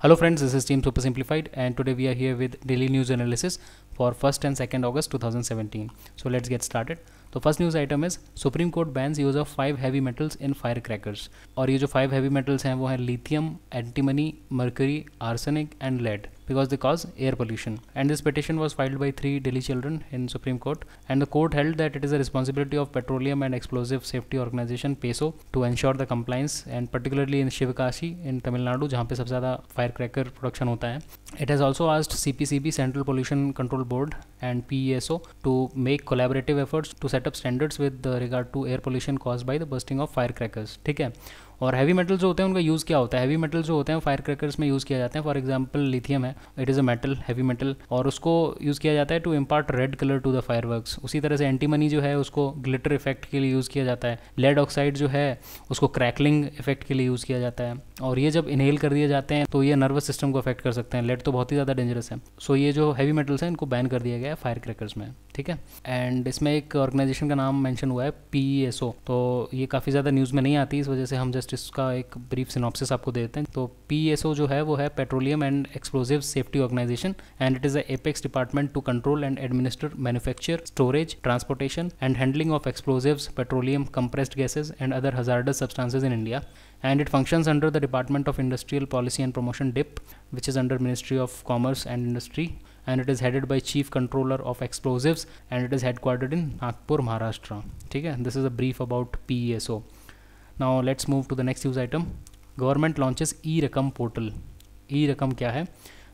Hello friends, this is Team Super Simplified and today we are here with daily news analysis for 1st and 2nd August 2017. So let's get started. तो first news item is Supreme Court bans use of 5 heavy metals in fire crackers. और ये जो 5 heavy metals हैं वो हैं lithium, antimony, mercury, arsenic and lead because they cause air pollution. And this petition was filed by 3 Delhi children in Supreme Court, and the court held that it is a responsibility of Petroleum and Explosive Safety Organization PESO to ensure the compliance, and particularly in Shivakashi in Tamil Nadu जहाँ पे सबसे ज़्यादा firecracker production होता है. It has also asked CPCB Central Pollution Control Board and PESO to make collaborative efforts to set up standards with regard to air pollution caused by the bursting of firecrackers. ठीक है। और heavy metal जो होते हैं उनका use क्या होता है? हैवी मेटल जो होते हैं फायर क्रैकर्स में यूज़ किया जाते हैं। फॉर एग्जांपल लिथियम है, it is a metal, heavy metal, और उसको यूज़ किया जाता है to impart red colour to the fireworks. उसी तरह से एंटीमनी जो है उसको ग्लिटर इफेक्ट के लिए यूज़ किया जाता है। लेड ऑक्साइड जो है उसको क्रैकलिंग इफेक्ट के लिए यूज़ किया जाता है। और ये जब इनहेल कर दिए जाते हैं तो ये नर्वस सिस्टम को अफेक्ट कर सकते हैं। लेड तो बहुत ही ज़्यादा डेंजरस है। सो ये जो हैवी मेटल्स हैं इनको बैन कर दिया गया है फायर क्रैकर्स में। ठीक है। एंड इसमें एक ऑर्गेनाइजेशन का नाम मेंशन हुआ है PESO। तो ये काफ़ी ज़्यादा न्यूज़ में नहीं आती, इस वजह से हम जस्ट इसका एक ब्रीफ सिनॉप्सिस आपको दे देते हैं। तो PESO जो है वो है petroleum and explosive safety organisation, and it is a apex department to control and administer manufacture, storage, transportation and handling of explosives, petroleum, compressed gases and other hazardous substances in India, and it functions under the Department of Industrial Policy and Promotion DIP, which is under Ministry of Commerce and Industry, and it is headed by Chief Controller of Explosives, and it is headquartered in Nagpur, Maharashtra. ठीक है, this is a brief about PESO. Now let's move to the next news item. Government launches E-Rakam portal. E-Rakam क्या है?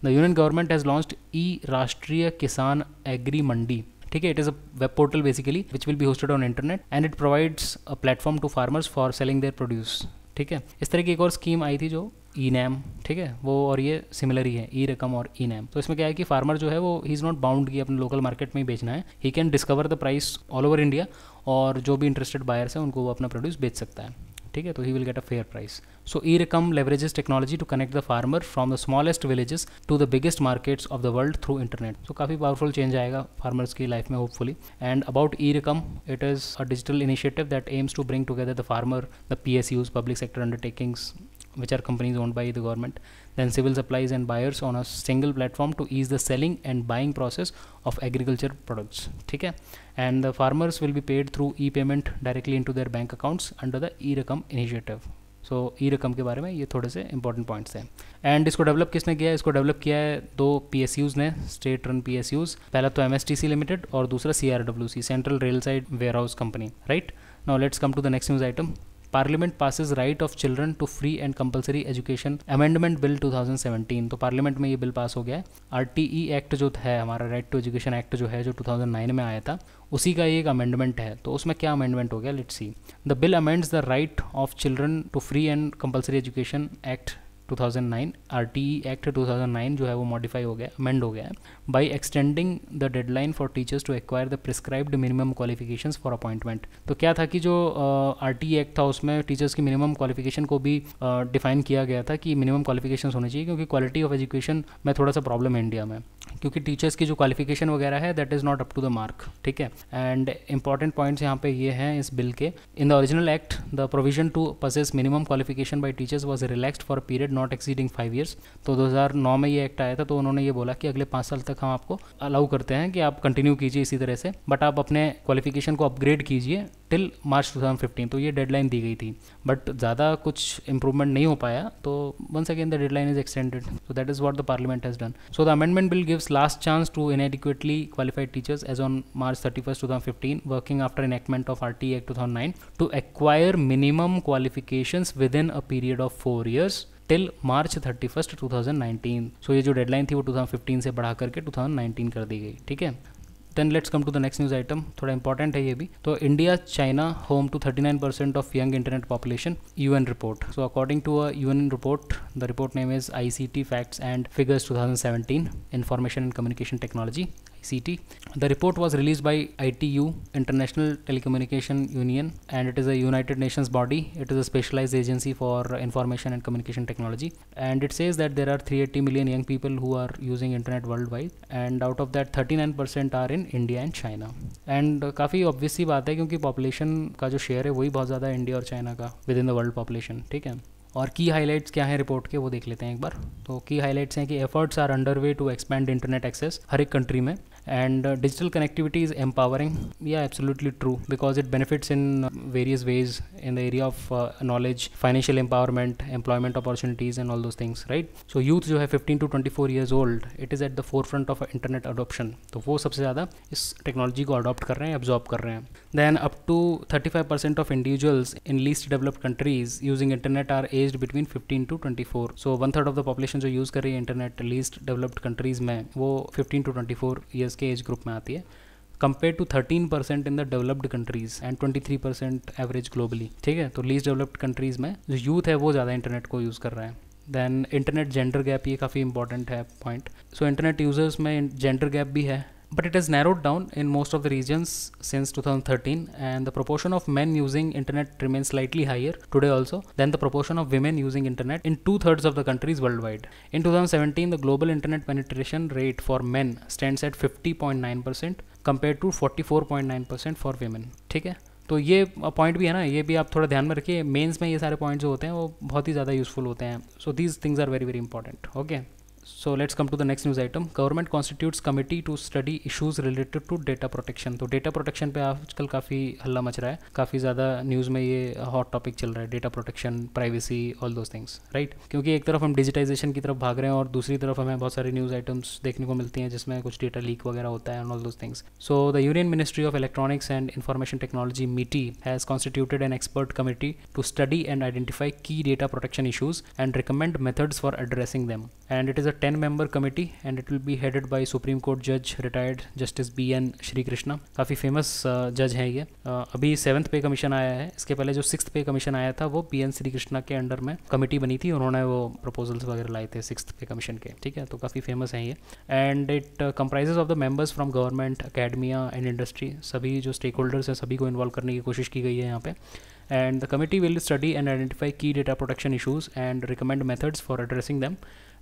The Union Government has launched E-Rashtriya Kisan Agri Mandi. ठीक है, it is a web portal basically which will be hosted on internet, and it provides a platform to farmers for selling their produce. ठीक है। इस तरह की एक और scheme आई थी जो E-NAM, ठीक है, वो और ये सिमिलर ही है, E-Rakam और E-NAM। तो इसमें क्या है कि फार्मर जो है वो ही इज़ नॉट बाउंड कि अपने लोकल मार्केट में ही बेचना है, he can discover the price all over India, और जो भी इंटरेस्टेड बायर्स हैं उनको वो अपना प्रोड्यूस बेच सकता है। ठीक है, तो he will get a fair price. So E-Rakam leverages technology to connect the farmer from the smallest villages to the biggest markets of the world through internet. So काफ़ी पावरफुल चेंज आएगा farmers की life में hopefully. And about E-Rakam, it is a digital initiative that aims to bring together the farmer, the PSUs, public sector undertakings, which are companies owned by the government, then civil supplies and buyers on a single platform to ease the selling and buying process of agriculture products. ठीक है, and the farmers will be paid through e-payment directly into their bank accounts under the E-Rakam initiative. So E-Rakam के बारे में ये थोड़े से important points हैं। And इसको डेवलप किसने किया है? इसको डेवलप किया है 2 PSUs ने, स्टेट रन PSUs। पहला तो MSTC लिमिटेड और दूसरा CRWC, central rail side warehouse company. Right, now let's come to the next news item. Parliament passes right of children to free and compulsory education amendment bill 2017। तो parliament में ये bill pass हो गया है। RTE act जो है हमारा, right to education act जो है, जो 2009 में आया था, उसी का एक अमेंडमेंट है। तो उसमें क्या अमेंडमेंट हो गया, let's see. The bill amends the right of children to free and compulsory education act 2009, RTE act 2009 जो है वो मॉडिफाई हो गया, अमेंड हो गया है, by extending the deadline for teachers to acquire the prescribed minimum qualifications for appointment. तो क्या था कि जो RTE एक्ट था उसमें टीचर्स की मिनिमम क्वालिफिकेशन को भी डिफाइन किया गया था कि मिनिमम क्वालिफिकेशंस होनी चाहिए, क्योंकि क्वालिटी ऑफ एजुकेशन में थोड़ा सा प्रॉब्लम है इंडिया में, क्योंकि टीचर्स की जो क्वालिफिकेशन वगैरह है that is not up to the mark. ठीक है, एंड इंपॉर्टेंट पॉइंट्स यहाँ पे ये हैं इस बिल के। In the original act the provision to possess minimum qualification by teachers was relaxed for period not exceeding 5 years। तो 2009 में ये एक्ट आया था, तो उन्होंने ये बोला कि अगले 5 साल तक हम आपको अलाउ करते हैं कि आप कंटिन्यू कीजिए इसी तरह से, बट आप अपने क्वालिफिकेशन को अपग्रेड कीजिए टिल मार्च 2015। तो ये डेडलाइन दी गई थी, बट ज़्यादा कुछ इंप्रूवमेंट नहीं हो पाया, तो once again the deadline is extended. So that is what the parliament has done. So the amendment bill gives last chance to inadequately qualified teachers as on March 31st, 2015, working after enactment of RTE Act 2009 to acquire minimum qualifications within a period of 4 years till March 31st, 2019। सो ये जो deadline थी वो 2015 से बढ़ा करके 2019 कर दी गई। ठीक है, then let's come to the next news item, थोड़ा इंपॉर्टेंट है ये भी। तो India China home to 39% of young internet population, UN report. So according to a UN report, the report name is ICT facts and figures 2017, information and communication technology, ICT. The report was released by ITU, International Telecommunication Union, and it is a United Nations body. It is a specialized agency for information and communication technology, and it says that there are 380 million young people who are using internet worldwide, and out of that 39% are in India and China. And काफ़ी obvious सी बात है, क्योंकि population का जो share है वही बहुत ज़्यादा है इंडिया और चाइना का with in the world population. ठीक है, और की हाइलाइट्स क्या है रिपोर्ट के वो देख लेते हैं एक बार। तो की हाइलाइट्स हैं कि efforts are under way to expand internet access हर एक कंट्री में, and digital connectivity is empowering. Yeah, absolutely true, because it benefits in various ways in the area of knowledge, financial empowerment, employment opportunities and all those things, right? So youth जो है 15 to 24 years old, it is at the forefront of internet adoption, तो वो सबसे ज़्यादा इस technology को adopt कर रहे हैं, एब्जॉर्ब कर रहे हैं। Then up to 35% of individuals in least developed countries using internet are aged between 15 to 24. So 1/3 of the population जो यूज़ कर रही है इंटरनेट least developed countries में, वो 15 to 24 years के एज ग्रुप में आती है, compare to 13% in the developed countries and 23% average globally. ठीक है, तो लीस्ट डेवलप्ड कंट्रीज में जो यूथ है वो ज़्यादा इंटरनेट को यूज़ कर रहा है। देन इंटरनेट जेंडर गैप, ये काफ़ी इंपॉर्टेंट है पॉइंट। सो इंटरनेट यूजर्स में जेंडर गैप भी है, but it has narrowed down in most of the regions since 2013, and the proportion of men using internet remains slightly higher today also than the proportion of women using internet in 2/3 of the countries worldwide. In 2017, the global internet penetration rate for men stands at 50.9% compared to 44.9% for women. ठीक है, तो ये point भी है ना, ये भी आप थोड़ा ध्यान में रखिए। मेंस में ये सारे पॉइंट्स जो होते हैं वो बहुत ही ज़्यादा यूजफुल होते हैं। So these things are very very important. Okay, so let's come to the next news item. Government constitutes committee to study issues related to data protection. तो data protection पे आजकल काफ़ी हल्ला मच रहा है, काफ़ी ज़्यादा न्यूज़ में ये हॉट टॉपिक चल रहा है, data protection, privacy, all those things, right? क्योंकि एक तरफ हम डिजिटाइजेशन की तरफ भाग रहे हैं और दूसरी तरफ हमें बहुत सारी न्यूज़ आइटम्स देखने को मिलती हैं जिसमें कुछ डेटा लीक वगैरह होता है, all those things. So the union ministry of electronics and information technology MITI has constituted an expert committee to study and identify key data protection issues and recommend methods for addressing them, and it is a 10-member committee and it will be headed by Supreme Court Judge retired Justice B.N. Shri Krishna. काफ़ी famous जज हैं ये। अभी 7th पे commission आया है, इसके पहले जो 6th पे कमीशन आया था वो B.N. श्री कृष्णा के अंडर में कमेटी बनी थी, उन्होंने वो प्रपोजल्स वगैरह लाए थे 6th पे कमीशन के। ठीक है, तो काफ़ी फेमस हैं ये। And it comprises of the members from government, academia and industry, सभी जो स्टेक होल्डर्स हैं सभी को इन्वॉल्व करने की कोशिश की गई है यहाँ पे। And the committee will study and identify key data protection issues and recommend methods for addressing them.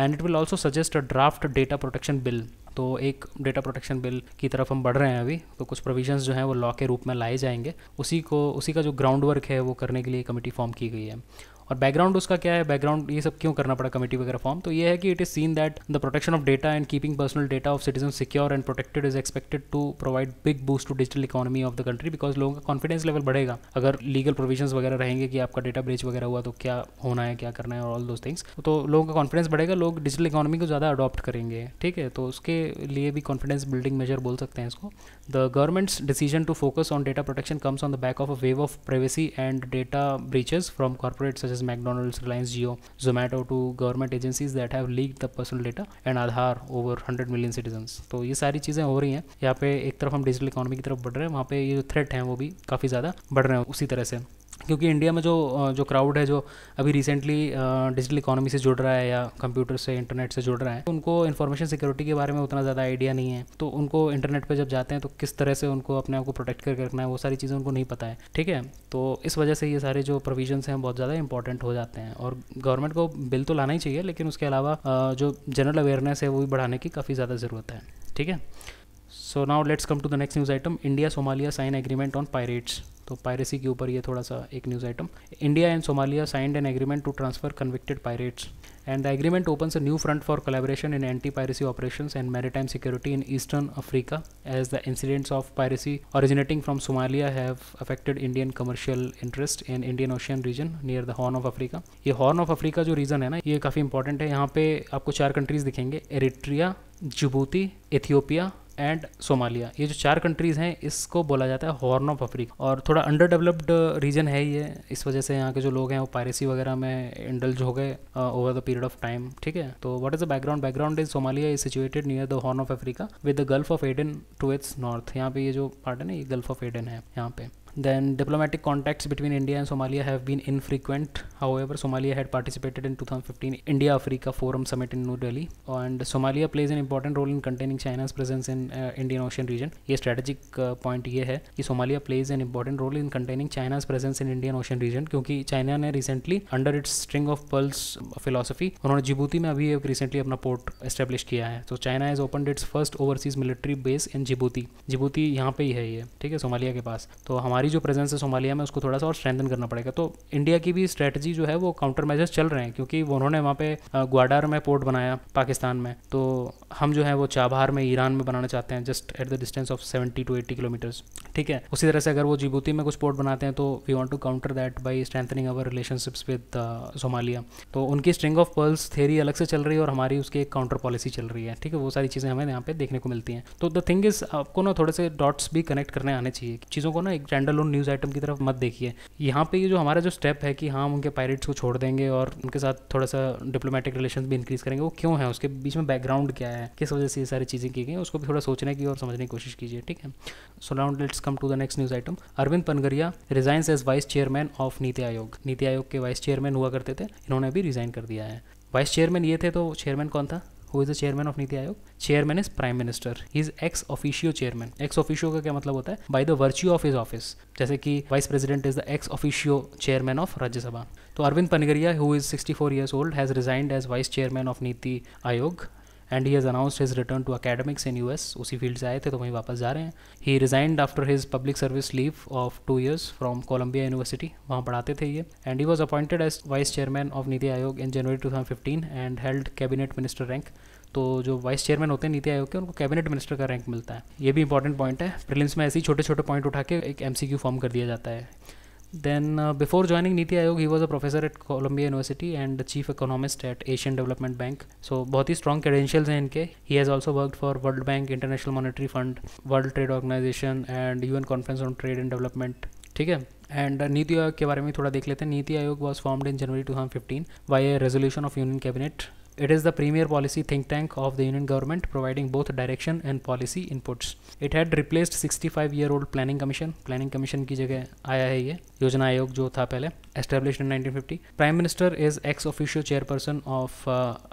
And it will also suggest a draft data protection bill. तो एक डेटा प्रोटेक्शन बिल की तरफ हम बढ़ रहे हैं अभी, तो कुछ प्रोविजंस जो हैं वो लॉ के रूप में लाए जाएंगे, उसी का जो ग्राउंड वर्क है वो करने के लिए कमेटी फॉर्म की गई है। और बैकग्राउंड उसका क्या है, बैकग्राउंड ये सब क्यों करना पड़ा कमेटी वगैरह फॉर्म, तो ये है कि it is seen that the protection of data and keeping personal data of citizen secure and protected is expected to provide big boost to digital economy of the country, because लोगों का confidence level बढ़ेगा अगर legal provisions वगैरह रहेंगे कि आपका data breach वगैरह हुआ तो क्या होना है, क्या करना है और ऑल दोज थिंग्स, तो लोगों का कॉन्फिडेंस बढ़ेगा, लोग डिजिटल इकोनॉमी को ज़्यादा अडॉप्ट करेंगे। ठीक है, तो उसके लिए भी कॉन्फिडेंस बिल्डिंग मेजर बोल सकते हैं इसको। The government's decision to focus on data protection comes on the back of a wave of privacy and data breaches from corporate such as McDonald's, Reliance Jio, Zomato to government agencies that have leaked the personal data and Aadhaar over 100 million citizens. तो ये सारी चीज़ें हो रही हैं यहाँ पे। एक तरफ हम डिजिटल इकोनॉमी की तरफ बढ़ रहे हैं, वहाँ पे ये जो थ्रेट हैं वो भी काफ़ी ज़्यादा बढ़ रहे हैं उसी तरह से, क्योंकि इंडिया में जो क्राउड है जो अभी रिसेंटली डिजिटल इकोनॉमी से जुड़ रहा है या कंप्यूटर से इंटरनेट से जुड़ रहा है, उनको इन्फॉर्मेशन सिक्योरिटी के बारे में उतना ज़्यादा आइडिया नहीं है, तो उनको इंटरनेट पे जब जाते हैं तो किस तरह से उनको अपने आप को प्रोटेक्ट करके रखना है वो सारी चीज़ें उनको नहीं पता है। ठीक है, तो इस वजह से ये सारे जो प्रोविजंस हैं बहुत ज़्यादा इंपॉर्टेंट हो जाते हैं, और गवर्नमेंट को बिल तो लाना ही चाहिए, लेकिन उसके अलावा जो जनरल अवेयरनेस है वो भी बढ़ाने की काफ़ी ज़्यादा ज़रूरत है। ठीक है, so now let's come to the next news item. India Somalia sign agreement on pirates. तो पायरेसी के ऊपर ये थोड़ा सा एक news item. India and Somalia signed an agreement to transfer convicted pirates and the agreement opens a new front for collaboration in anti-piracy operations and maritime security in Eastern Africa, as the incidents of piracy originating from Somalia have affected Indian commercial interest in Indian Ocean region near the Horn of Africa. ये Horn of Africa जो reason है ना, ये काफ़ी important है। यहाँ पे आपको 4 कंट्रीज़ दिखेंगे, Eritrea, Djibouti, Ethiopia and Somalia. ये जो 4 कंट्रीज़ हैं इसको बोला जाता है हॉर्न ऑफ अफ्रीका, और थोड़ा अंडर डेवलप्ड रीजन है ये, इस वजह से यहाँ के जो लोग हैं वो पायरेसी वगैरह में इंडल्ज हो गए over the period of time. ठीक है, तो what is the background? Background is Somalia is situated near the horn of Africa with the gulf of Aden to its north. यहाँ पे ये जो पार्ट है ना, ये गल्फ ऑफ एडन है यहाँ पे। Then diplomatic contacts between India and Somalia have been infrequent. However, Somalia had participated in 2015 India-Africa Forum Summit in New Delhi, and Somalia plays an important role in containing China's presence in Indian Ocean region. ये strategic point ये है कि Somalia plays an important role in containing China's presence in Indian Ocean region, क्योंकि China ने recently under its string of pearls philosophy उन्होंने Djibouti में अभी एक recently अपना पोर्ट establish किया है। तो China has opened its first overseas military base in Djibouti. Djibouti यहाँ पे ही है ये, ठीक है, सोमालिया के पास। तो हमारी हमारी जो प्रेजेंस है सोमालिया में उसको थोड़ा सा और स्ट्रेंथन करना पड़ेगा। तो इंडिया की भी स्ट्रेटजी जो है वो काउंटर मेजर्स चल रहे हैं, क्योंकि उन्होंने वहाँ पे ग्वाडार में पोर्ट बनाया पाकिस्तान में, तो हम जो है वो चाबहार में ईरान में बनाना चाहते हैं, just at the distance of 70 to 80 kilometres. ठीक है, उसी तरह से अगर वो जिबूती में कुछ पोर्ट बनाते हैं तो we want to counter that by strengthening our relationships with Somalia. तो उनकी स्ट्रिंग ऑफ पर्ल्स थ्योरी अलग से चल रही है और हमारी उसकी एक काउंटर पॉलिसी चल रही है। ठीक है, वो सारी चीज़ें हमें यहाँ पे देखने को मिलती हैं। तो द थिंग इज, आपको ना थोड़े से डॉट्स भी कनेक्ट करने आने चाहिए, चीज़ों को ना एक स्टैंडअलोन न्यूज़ आइटम की तरफ मत देखिए। यहाँ पे ये जो हमारा जो स्टेप है कि हाँ हम उनके पायरेट्स को छोड़ देंगे और उनके साथ थोड़ा सा डिप्लोमेटिक रिलेशन भी इंक्रीज़ करेंगे, वो क्यों है, उसके बीच में बैकग्राउंड क्या है, किस वजह से ये सारी चीज़ें की गई, उसको भी थोड़ा सोचने की और समझने की कोशिश कीजिए। ठीक है, so now let's come to the next news item. Arvind Panagariya resigns as vice chairman of Niti Aayog. NITI Aayog के वाइस चेयरमैन हुआ करते थे, इन्होंने अभी रिजाइन कर दिया है। वाइस चेयरमैन ये थे, तो चेयरमैन कौन था? Who is the chairman of Niti Aayog? Chairman is prime minister, he is ex officio chairman. Ex officio का क्या मतलब होता है? By the virtue of his office, जैसे कि vice president is the ex officio chairman of Rajya Sabha. तो Arvind Panagariya, who is 64 years old, has resigned as vice chairman of Niti Aayog and he has announced his return to academics in US। उसी field से आए थे तो वहीं वापस जा रहे हैं। He resigned after his public service leave of 2 years from Columbia university, वहाँ पढ़ाते थे ये। And he was appointed as vice chairman of Niti Aayog in January 2015 and held cabinet minister rank. तो जो वाइस चेयरमैन होते हैं नीति आयोग के, उनको कैबिनेट मिनिस्टर का रैंक मिलता है। ये भी इंपॉर्टेंट पॉइंट है, प्रीलिम्स में ऐसे ही छोटे छोटे पॉइंट उठा के एक MCQ फॉर्म कर दिया जाता है। Then before joining Niti Aayog, he was a professor at Columbia University and the chief economist at Asian Development Bank. So बहुत ही strong credentials हैं इनके। He has also worked for World Bank, International Monetary Fund, World Trade Organization and UN Conference on Trade and Development। ठीक है, and NITI Aayog के बारे में थोड़ा देख लेते हैं। NITI Aayog was formed in January 2015 by a resolution of union cabinet. It is the premier policy think tank of the union government, providing both direction and policy inputs. It had replaced 65-year-old planning commission. Planning commission की जगह आया है ये योजना आयोग जो था पहले, established in 1950. Prime Minister is ex officio chairperson of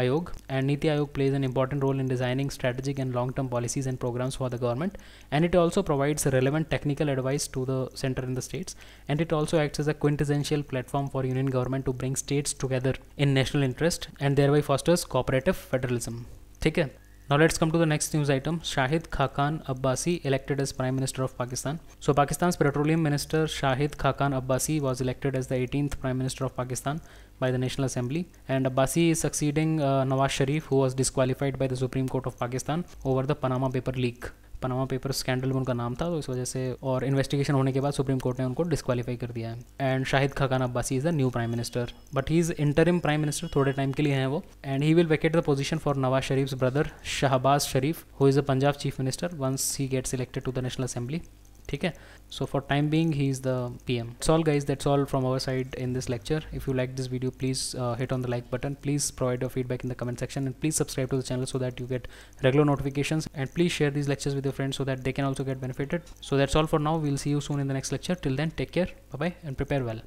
Ayog, and Niti Ayog plays an important role in designing strategic and long-term policies and programs for the government. And it also provides relevant technical advice to the center and the states. And it also acts as a quintessential platform for union government to bring states together in national interest and thereby fosters cooperative federalism. ठीक है, now let's come to the next news item. Shahid Khaqan Abbasi elected as Prime Minister of Pakistan. So Pakistan's Petroleum Minister Shahid Khaqan Abbasi was elected as the 18th Prime Minister of Pakistan by the National Assembly, and Abbasi is succeeding Nawaz Sharif, who was disqualified by the Supreme Court of Pakistan over the Panama paper leak. Panama paper scandal में उनका नाम था, तो इस वजह से और investigation होने के बाद सुप्रीम कोर्ट ने उनको डिस्क्वालीफाई कर दिया है। And Shahid Khaqan Abbasi is the new prime minister, but he is interim prime minister, थोड़े टाइम के लिए हैं वो। And he will vacate the position for Nawaz Sharif's brother Shahbaz Sharif, who is the Punjab chief minister, once he gets elected to the national assembly. ठीक है, so for time being he is the PM. That's all guys, that's all from our side in this lecture. If you like this video, please hit on the like button, please provide your feedback in the comment section, and please subscribe to the channel so that you get regular notifications, and please share these lectures with your friends so that they can also get benefited. So that's all for now, we'll see you soon in the next lecture. Till then, take care, bye bye, and prepare well.